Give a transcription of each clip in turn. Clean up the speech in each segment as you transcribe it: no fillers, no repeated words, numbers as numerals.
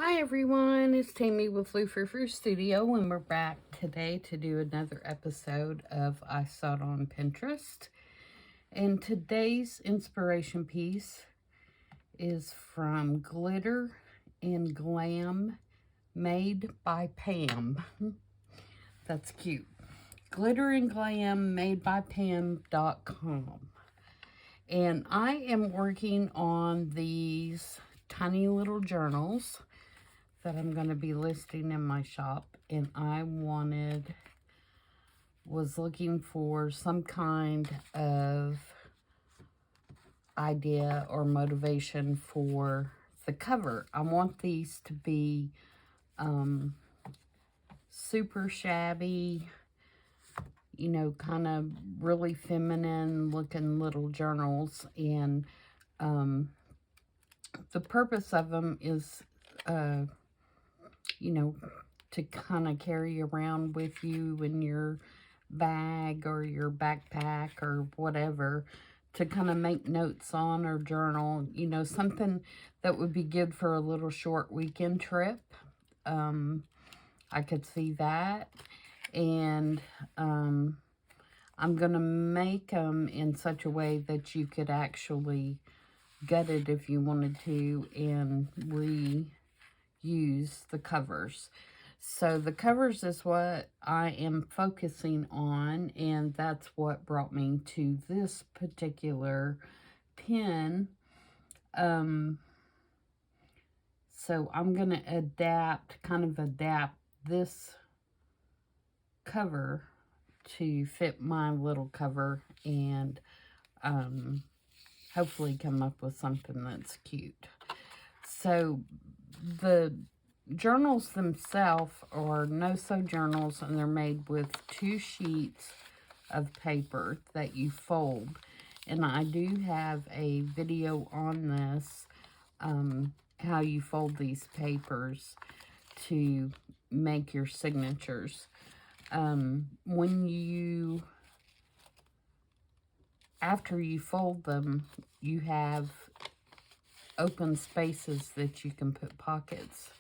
Hi everyone, it's Tammy with Frou-frou Studio, and we're back today to do another episode of I Saw It on Pinterest. And today's inspiration piece is from Glitter and Glam, made by Pam. That's cute. Glitter and Glam, made by Pam.com. And I am working on these tiny little journals that I'm going to be listing in my shop, and I was looking for some kind of idea or motivation for the cover. I want these to be super shabby, you know, kind of really feminine looking little journals, and the purpose of them is you know, to kind of carry around with you in your bag or your backpack or whatever, to kind of make notes on or journal, you know, something that would be good for a little short weekend trip. I could see that. And I'm going to make them in such a way that you could actually gut it if you wanted to and use the covers. So the covers is what I am focusing on, and that's what brought me to this particular pen. So I'm going to adapt this cover to fit my little cover, and hopefully come up with something that's cute. So the journals themselves are no-sew journals, and they're made with 2 sheets of paper that you fold. And I do have a video on this, how you fold these papers to make your signatures. After you fold them, you have open spaces that you can put pockets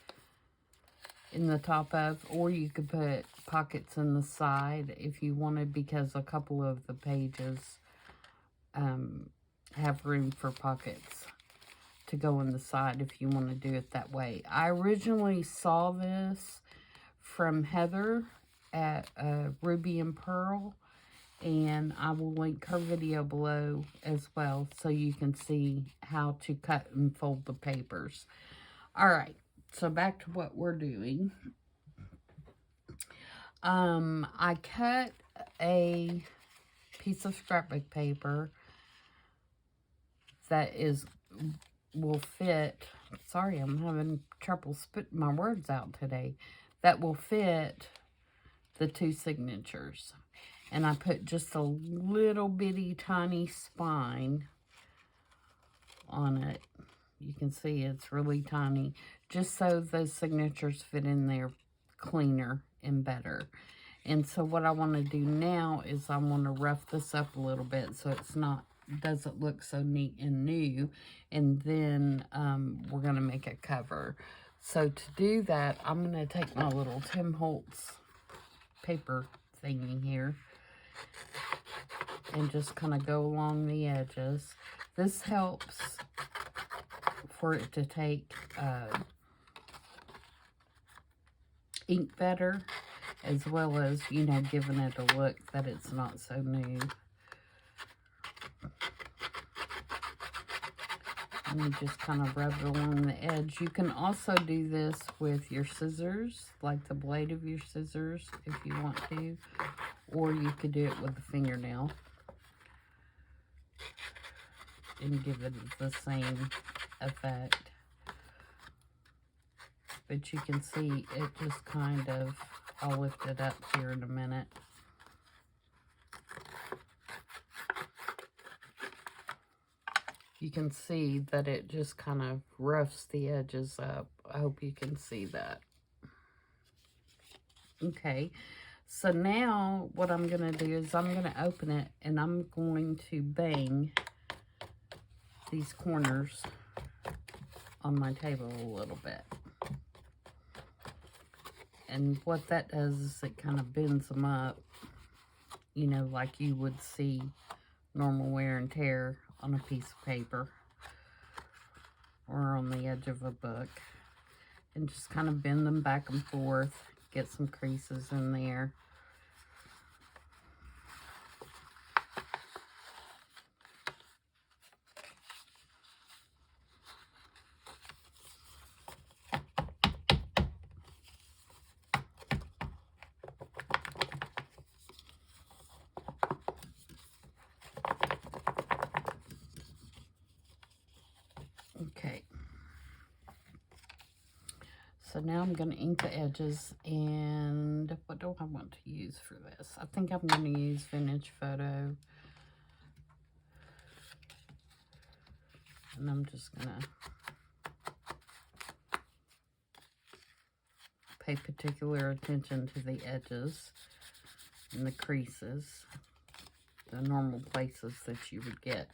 in the top of, or you could put pockets in the side if you wanted, because a couple of the pages have room for pockets to go in the side if you want to do it that way. I originally saw this from Heather at Ruby and Pearl, and I will link her video below as well so you can see how to cut and fold the papers. All right, so back to what we're doing. I cut a piece of scrapbook paper that will fit. Sorry, I'm having trouble spitting my words out today. That will fit the 2 signatures. And I put just a little bitty tiny spine on it. You can see it's really tiny, just so those signatures fit in there cleaner and better. And so what I want to do now is I want to rough this up a little bit so doesn't look so neat and new. And then we're going to make a cover. So to do that, I'm going to take my little Tim Holtz paper thingy here and just kind of go along the edges. This helps for it to take ink better, as well as, you know, giving it a look that it's not so new. And you just kind of rub it along the edge. You can also do this with your scissors, like the blade of your scissors, if you want to. Or you could do it with a fingernail and give it the same effect. But you can see it just kind of, I'll lift it up here in a minute. You can see that it just kind of roughs the edges up. I hope you can see that. Okay, so now what I'm going to do is I'm going to open it, and I'm going to bang these corners on my table a little bit. And what that does is it kind of bends them up, you know, like you would see normal wear and tear on a piece of paper or on the edge of a book. And just kind of bend them back and forth, get some creases in there. Okay. So now I'm going to ink the edges, and what do I want to use for this? I think I'm going to use Vintage Photo. And I'm just going to pay particular attention to the edges and the creases, the normal places that you would get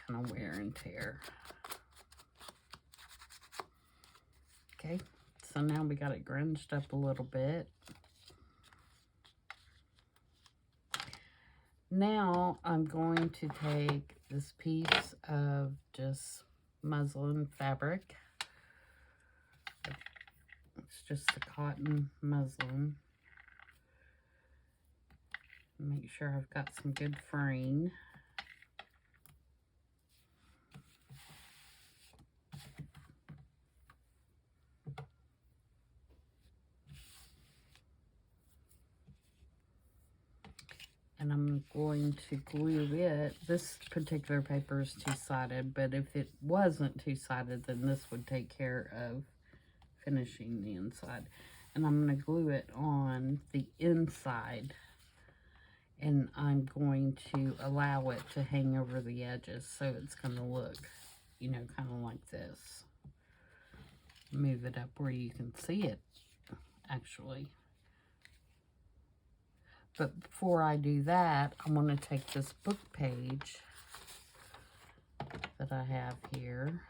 kind of wear and tear. Okay, so now we got it grunged up a little bit. Now I'm going to take this piece of just muslin fabric. It's just a cotton muslin. Make sure I've got some good fraying. And I'm going to glue it. This particular paper is two-sided, but if it wasn't two-sided, then this would take care of finishing the inside. And I'm going to glue it on the inside. And I'm going to allow it to hang over the edges, so it's going to look, you know, kind of like this. Move it up where you can see it, actually. But before I do that, I'm going to take this book page that I have here.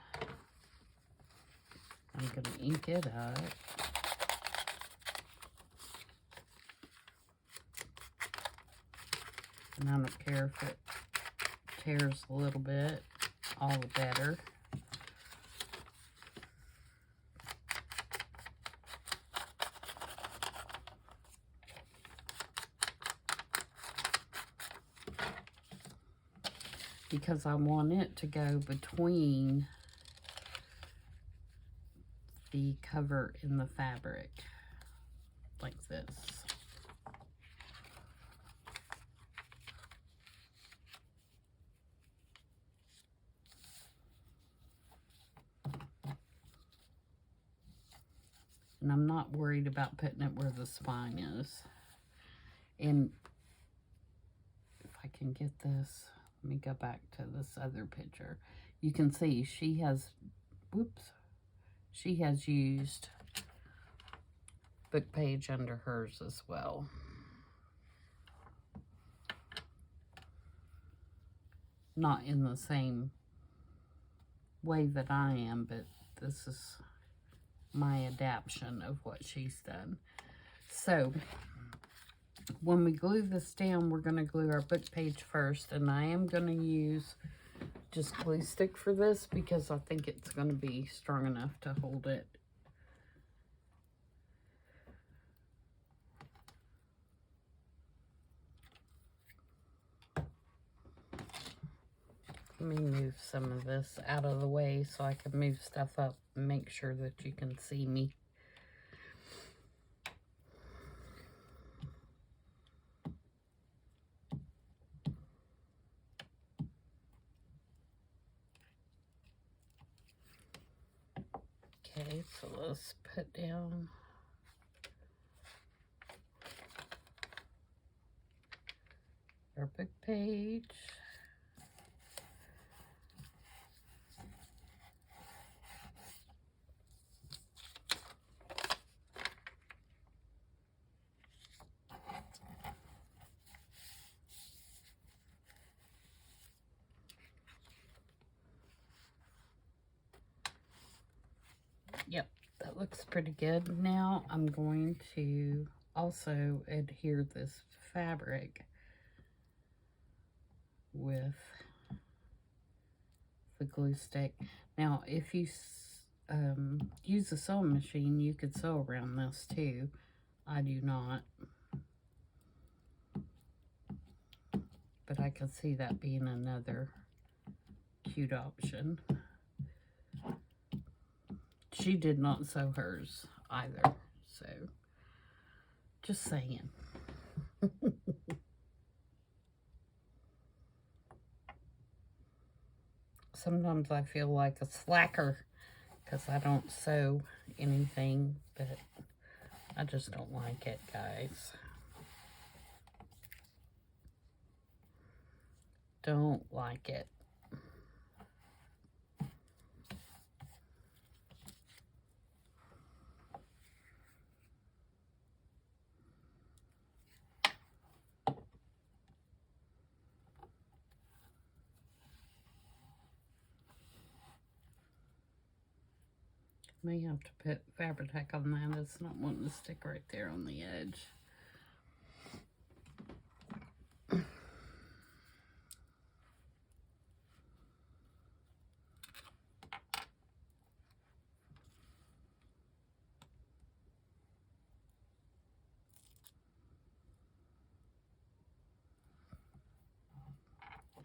I'm going to ink it up. And I don't care if it tears a little bit, all the better. Because I want it to go between the cover and the fabric, like this. And I'm not worried about putting it where the spine is. And if I can get this, let me go back to this other picture. You can see she has, she has used book page under hers as well. Not in the same way that I am, but this is my adaptation of what she's done. So when we glue this down, we're going to glue our book page first, and I am going to use just glue stick for this because I think it's going to be strong enough to hold it. Let me move some of this out of the way so I can move stuff up and make sure that you can see me. Okay, so let's put down our book page. Yep, That looks pretty good. Now I'm going to also adhere this fabric with the glue stick. Now, if you use a sewing machine, you could sew around this too. I do not. But I could see that being another cute option. She did not sew hers either, so just saying. Sometimes I feel like a slacker because I don't sew anything, but I just don't like it, guys. Don't like it. May have to put Fabri-Tac on that. It's not wanting to stick right there on the edge.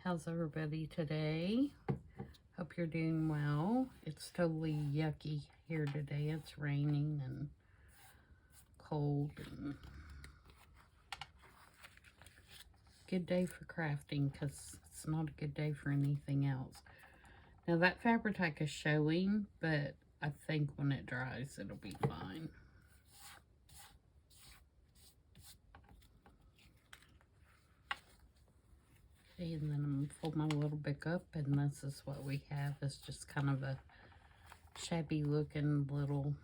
How's everybody today? Hope you're doing well. It's totally yucky here today. It's raining and cold. And good day for crafting because it's not a good day for anything else. Now that Fabri-Tac is showing, but I think when it dries, it'll be fine. Okay, and then I'm going to fold my little bit up, and this is what we have. It's just kind of a shabby looking little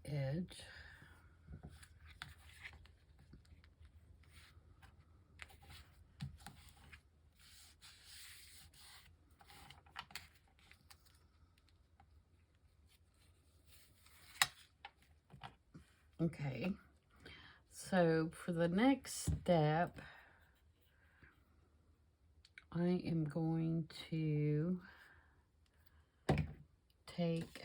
edge. Okay, so for the next step, I am going to take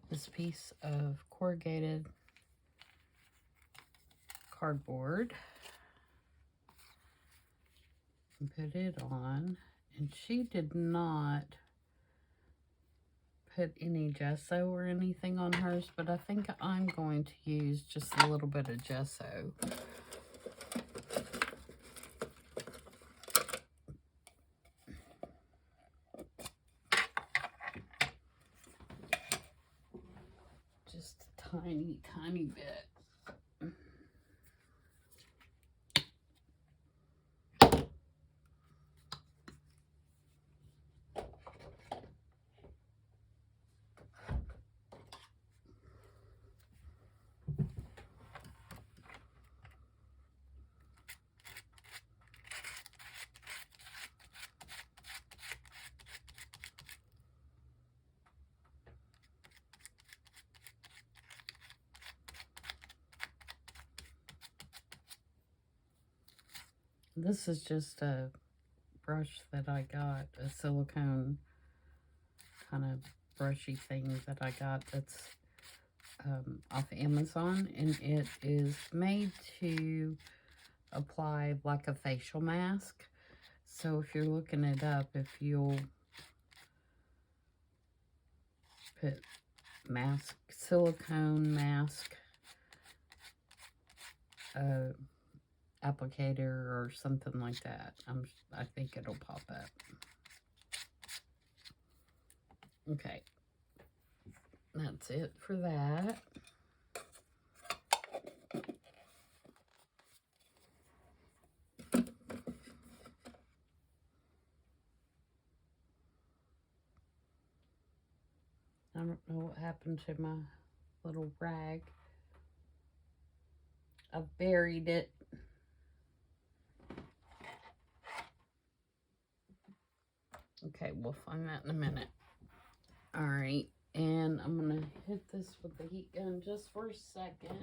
this piece of corrugated cardboard and put it on. And she did not put any gesso or anything on hers, but I think I'm going to use just a little bit of gesso. Just a tiny, tiny bit. This is just a brush that I got, a silicone kind of brushy thing that I got that's off Amazon, and it is made to apply like a facial mask. So if you're looking it up, if you'll put mask, silicone mask, applicator or something like that, I think it'll pop up. Okay, that's it for that. I don't know what happened to my little rag. I've buried it. Okay, we'll find that in a minute. All right, and I'm gonna hit this with the heat gun just for a second.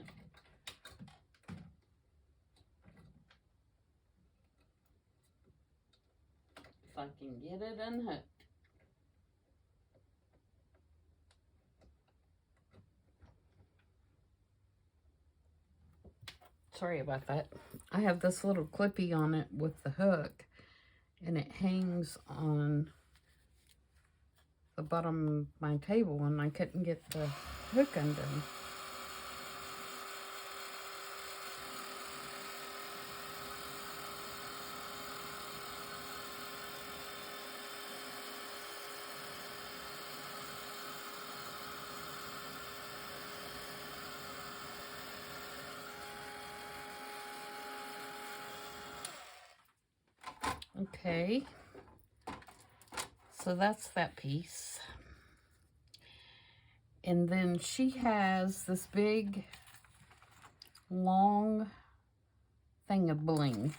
If I can get it unhooked. Sorry about that. I have this little clippy on it with the hook, and it hangs on the bottom of my table, and I couldn't get the hook undone. Okay, so that's that piece. And then she has this big, long thing of bling.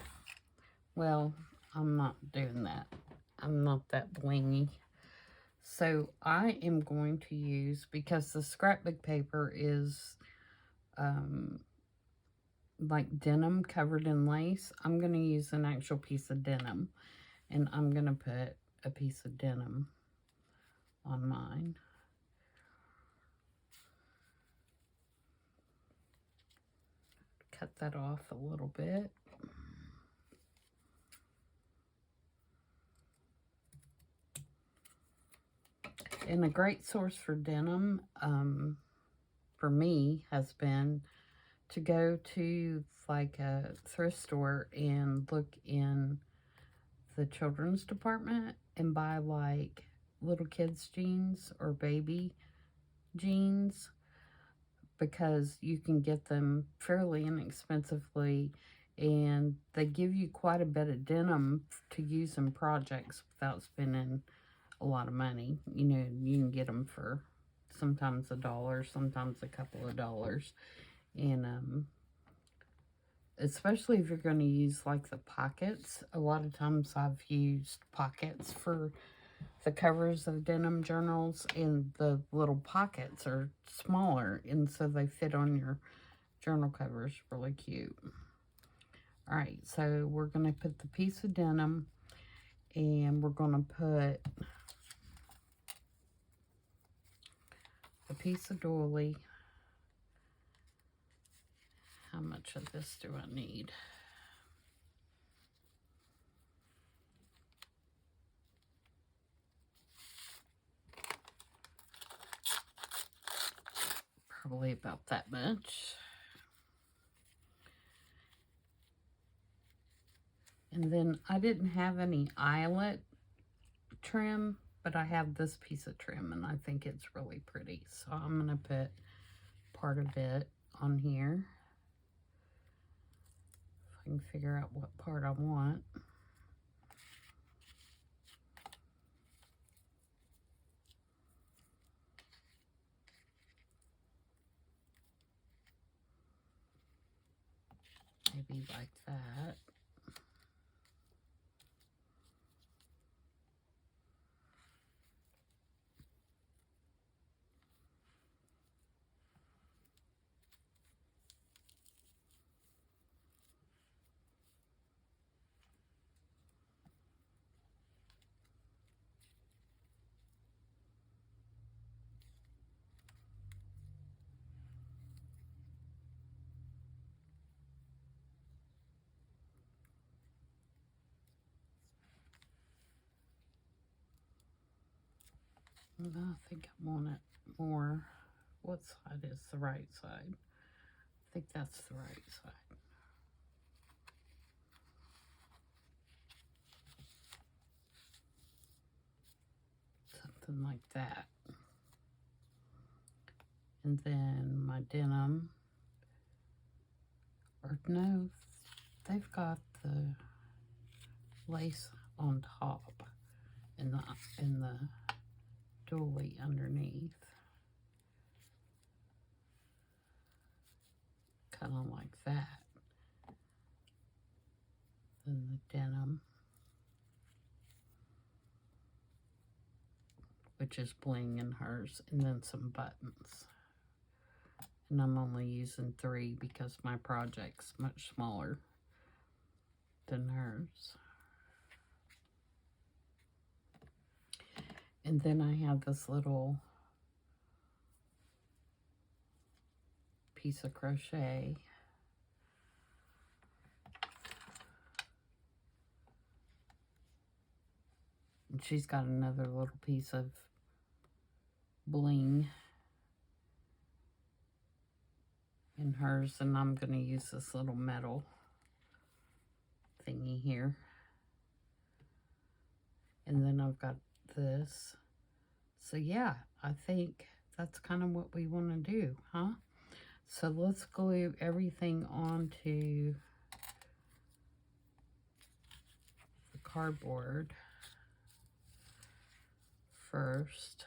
Well, I'm not doing that. I'm not that blingy. So I am going to use, because the scrapbook paper is like denim covered in lace, I'm going to use an actual piece of denim. And I'm going to put a piece of denim on mine. Cut that off a little bit. And a great source for denim, for me, has been to go to like a thrift store and look in the children's department and buy like little kids jeans or baby jeans, because you can get them fairly inexpensively, and they give you quite a bit of denim to use in projects without spending a lot of money. You know, you can get them for sometimes $1, sometimes a couple of dollars. And especially if you're going to use like the pockets. A lot of times I've used pockets for the covers of denim journals, and the little pockets are smaller, and so they fit on your journal covers really cute. All right, so we're going to put the piece of denim, and we're going to put a piece of doily. How much of this do I need? Probably about that much. And then I didn't have any eyelet trim, but I have this piece of trim, and I think it's really pretty. So I'm going to put part of it on here. If I can figure out what part I want. Maybe like that. I think I want it more. What side is the right side? I think that's the right side. Something like that. And then my denim, or no, they've got the lace on top and the doily underneath. Kind of like that. Then the denim which is bling in hers, and then some buttons. And I'm only using 3 because my project's much smaller than hers. And then I have this little piece of crochet. And she's got another little piece of bling in hers, and I'm going to use this little metal thingy here. And then I've got this. So yeah, I think that's kind of what we want to do, huh? So let's glue everything onto the cardboard first.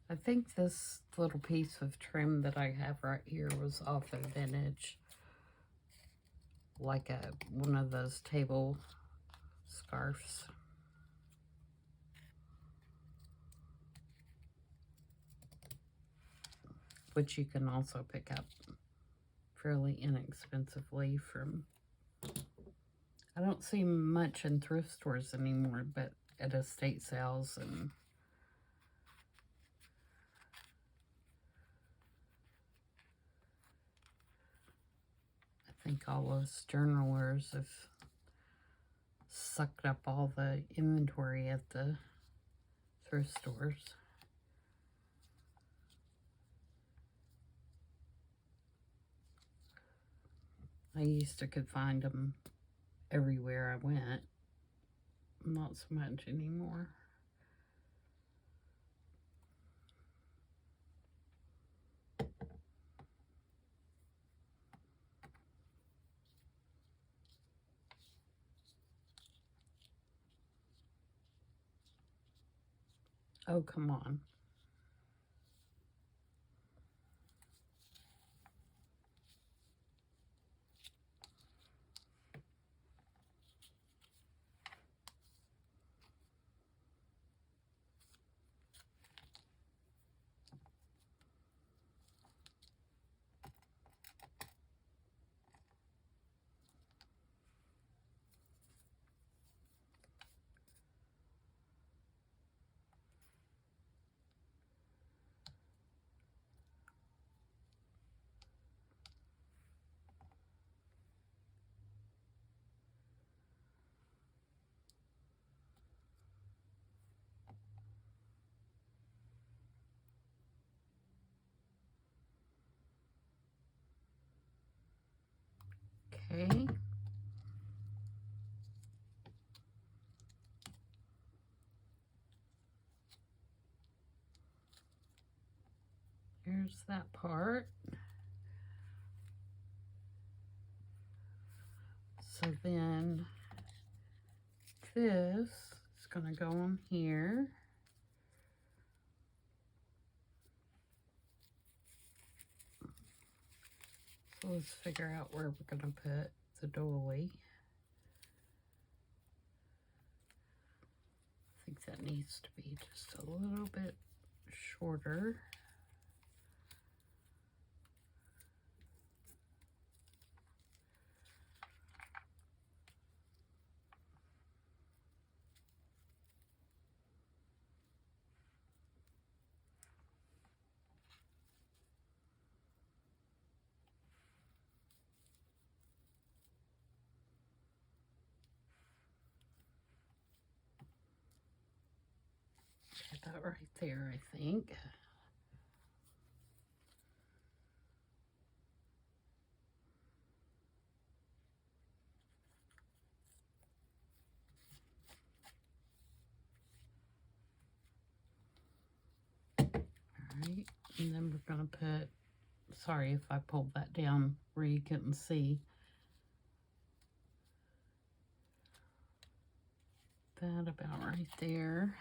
I think this little piece of trim that I have right here was off of Vintage. Like one of those table scarves. Which you can also pick up fairly inexpensively from... I don't see much in thrift stores anymore, but at estate sales and... I think all those journalers have sucked up all the inventory at the thrift stores. I used to could find them everywhere I went. Not so much anymore. Oh, come on. Okay. Here's that part. So then this is going to go on here. So let's figure out where we're going to put the doily. I think that needs to be just a little bit shorter. Get that right there, I think. Alright, and then we're going to put, sorry if I pulled that down where you couldn't see. That about right there.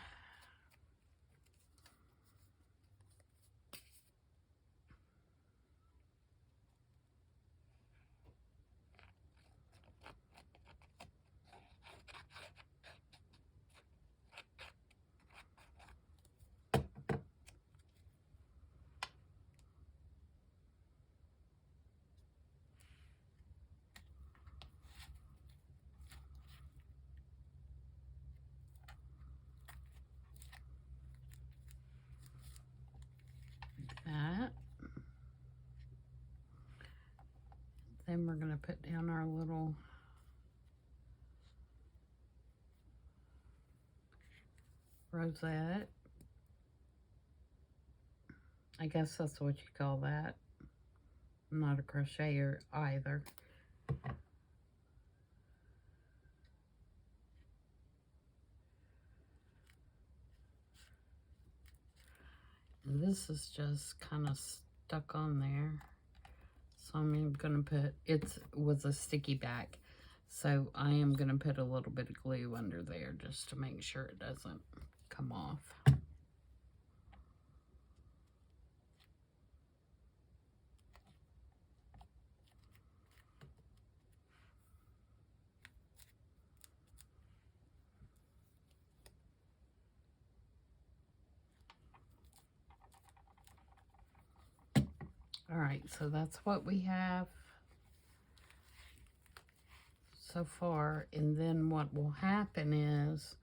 That. Then we're going to put down our little rosette. I guess that's what you call that. I'm not a crocheter either. And this is just kind of stuck on there. So I'm going to put, it was a sticky back. So I am going to put a little bit of glue under there just to make sure it doesn't come off. All right, so that's what we have so far. And then what will happen is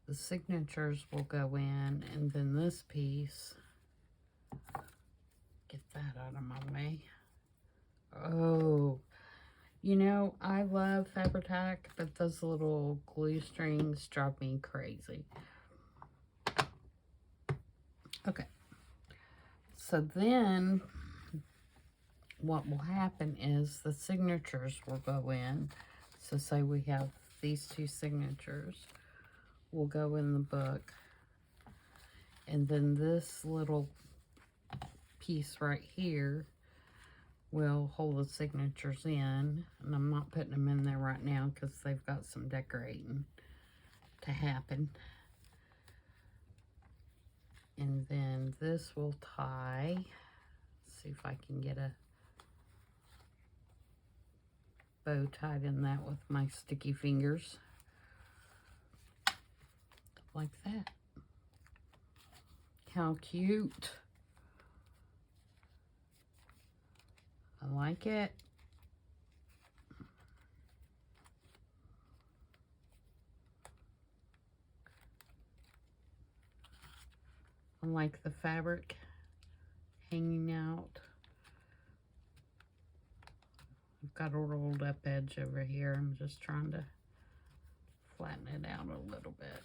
the signatures will go in, and then this piece, get that out of my way. Oh, you know, I love Fabri-Tac, but those little glue strings drive me crazy. Okay. So then what will happen is the signatures will go in. So say we have these two signatures will go in the book. And then this little piece right here will hold the signatures in. And I'm not putting them in there right now because they've got some decorating to happen. And then this will tie. Let's see if I can get a bow tied in that with my sticky fingers. Like that. How cute. I like it. I like the fabric hanging out. I've got a rolled up edge over here. I'm just trying to flatten it out a little bit.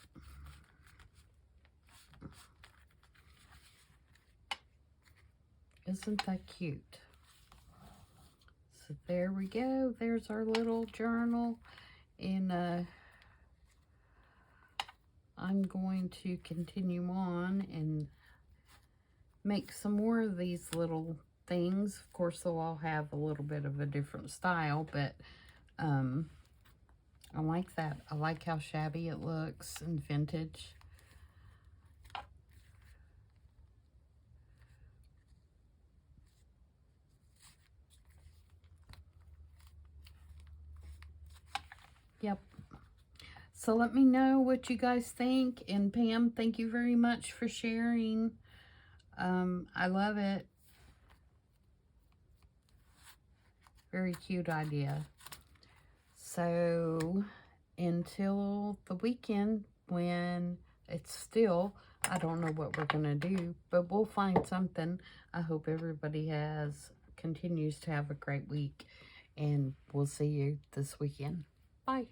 Isn't that cute? So there we go. There's our little journal. And I'm going to continue on and make some more of these little things. Of course, they'll all have a little bit of a different style, but I like that. I like how shabby it looks and vintage. Yep. So let me know what you guys think. And Pam, thank you very much for sharing. I love it. Very cute idea. So until the weekend, when it's still, I don't know what we're going to do, but we'll find something. I hope everybody continues to have a great week, and we'll see you this weekend. Bye.